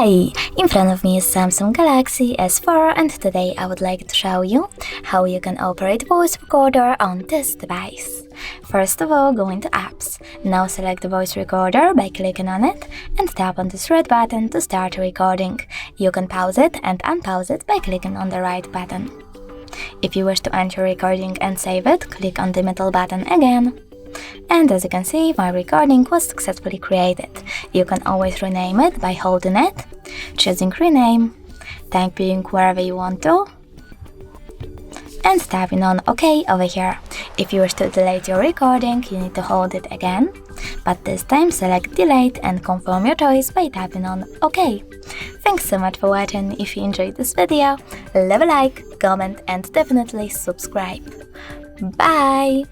Hi! In front of me is Samsung Galaxy S4 and today I would like to show you how you can operate voice recorder on this device. First of all, go into Apps. Now select the voice recorder by clicking on it and tap on this red button to start recording. You can pause it and unpause it by clicking on the right button. If you wish to end your recording and save it, click on the middle button again. And as you can see, my recording was successfully created. You can always rename it by holding it, choosing rename, typing wherever you want to, and tapping on OK over here. If you wish to delete your recording, you need to hold it again, but this time select delete and confirm your choice by tapping on OK. Thanks so much for watching. If you enjoyed this video, leave a like, comment and definitely subscribe. Bye!